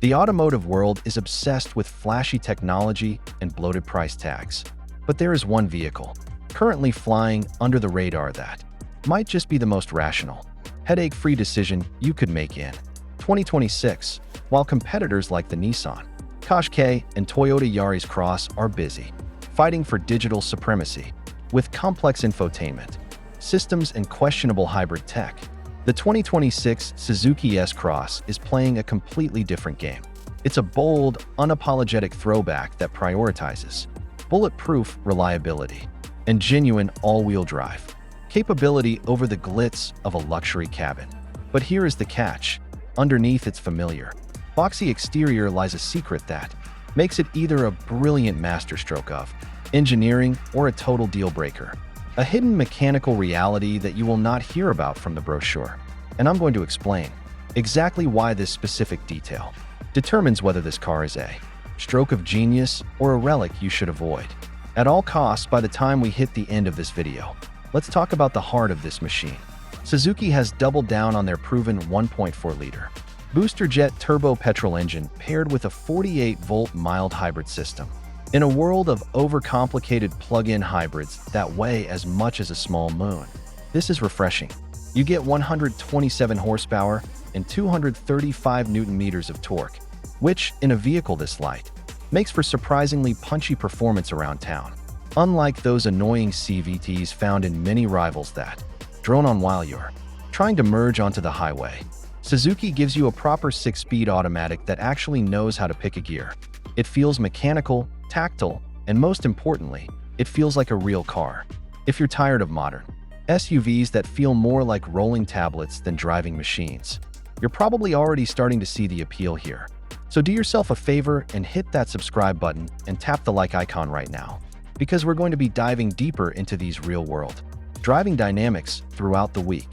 The automotive world is obsessed with flashy technology and bloated price tags. But there is one vehicle currently flying under the radar that might just be the most rational, headache-free decision you could make in 2026, while competitors like the Nissan Qashqai and Toyota Yaris Cross are busy fighting for digital supremacy. With complex infotainment systems and questionable hybrid tech, the 2026 Suzuki S-Cross is playing a completely different game. It's a bold, unapologetic throwback that prioritizes bulletproof reliability and genuine all-wheel drive capability over the glitz of a luxury cabin. But here is the catch. Underneath its familiar, boxy exterior lies a secret that makes it either a brilliant masterstroke of engineering or a total deal-breaker. A hidden mechanical reality that you will not hear about from the brochure. And I'm going to explain exactly why this specific detail determines whether this car is a stroke of genius or a relic you should avoid at all costs by the time we hit the end of this video. Let's talk about the heart of this machine. Suzuki has doubled down on their proven 1.4-liter booster jet turbo petrol engine paired with a 48-volt mild hybrid system. In a world of overcomplicated plug-in hybrids that weigh as much as a small moon, this is refreshing. You get 127 horsepower and 235 newton-meters of torque, which, in a vehicle this light, makes for surprisingly punchy performance around town. Unlike those annoying CVTs found in many rivals that drone on while you're trying to merge onto the highway, Suzuki gives you a proper 6-speed automatic that actually knows how to pick a gear. It feels mechanical, tactile, and most importantly, it feels like a real car. If you're tired of modern SUVs that feel more like rolling tablets than driving machines, you're probably already starting to see the appeal here. So do yourself a favor and hit that subscribe button and tap the like icon right now, because we're going to be diving deeper into these real-world driving dynamics throughout the week.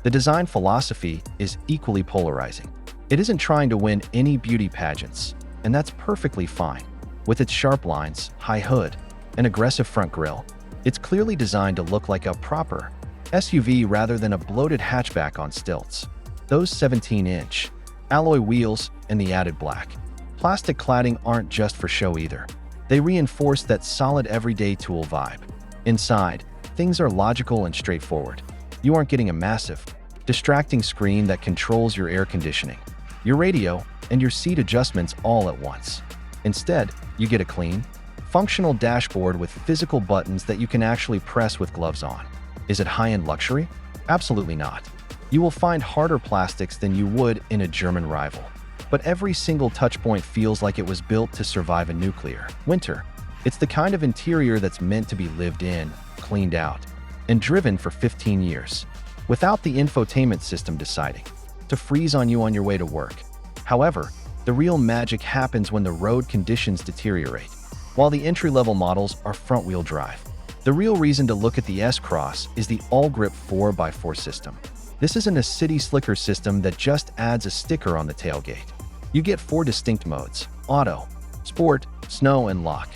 The design philosophy is equally polarizing. It isn't trying to win any beauty pageants, and that's perfectly fine. With its sharp lines, high hood, and aggressive front grille, it's clearly designed to look like a proper SUV rather than a bloated hatchback on stilts. Those 17-inch alloy wheels and the added black plastic cladding aren't just for show either. They reinforce that solid everyday tool vibe. Inside, things are logical and straightforward. You aren't getting a massive, distracting screen that controls your air conditioning, your radio, and your seat adjustments all at once. Instead, you get a clean, functional dashboard with physical buttons that you can actually press with gloves on. Is it high-end luxury? Absolutely not. You will find harder plastics than you would in a German rival. But every single touchpoint feels like it was built to survive a nuclear winter. It's the kind of interior that's meant to be lived in, cleaned out, and driven for 15 years, without the infotainment system deciding to freeze on you on your way to work. However, the real magic happens when the road conditions deteriorate. While the entry-level models are front-wheel drive, the real reason to look at the S-Cross is the ALLGRIP 4x4 system. This isn't a city slicker system that just adds a sticker on the tailgate. You get 4 distinct modes: auto, sport, snow, and lock.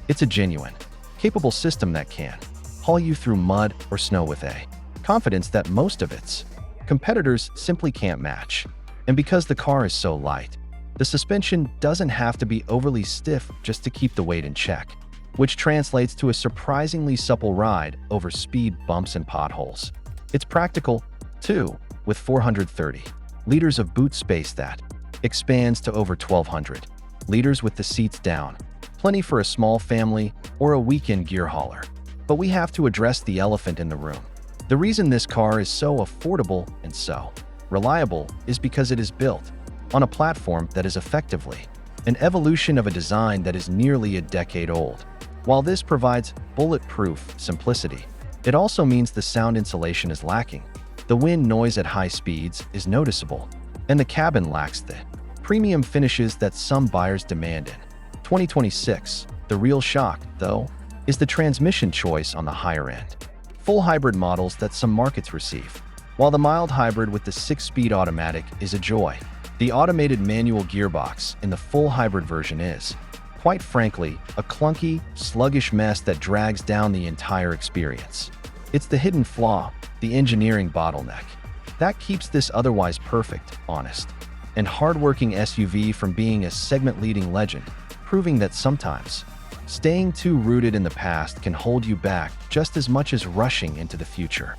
It's a genuine, capable system that can haul you through mud or snow with a confidence that most of its competitors simply can't match. And because the car is so light, the suspension doesn't have to be overly stiff just to keep the weight in check, which translates to a surprisingly supple ride over speed bumps and potholes. It's practical, too, with 430 liters of boot space that expands to over 1,200 liters with the seats down, plenty for a small family or a weekend gear hauler. But we have to address the elephant in the room. The reason this car is so affordable and so reliable is because it is built on a platform that is effectively an evolution of a design that is nearly a decade old. While this provides bulletproof simplicity, it also means the sound insulation is lacking. The wind noise at high speeds is noticeable, and the cabin lacks the premium finishes that some buyers demand in 2026. The real shock, though, is the transmission choice on the higher end. Full hybrid models that some markets receive. While the mild hybrid with the 6-speed automatic is a joy, the automated manual gearbox in the full hybrid version is, quite frankly, a clunky, sluggish mess that drags down the entire experience. It's the hidden flaw, the engineering bottleneck, that keeps this otherwise perfect, honest and hardworking SUV from being a segment-leading legend, proving that sometimes staying too rooted in the past can hold you back just as much as rushing into the future.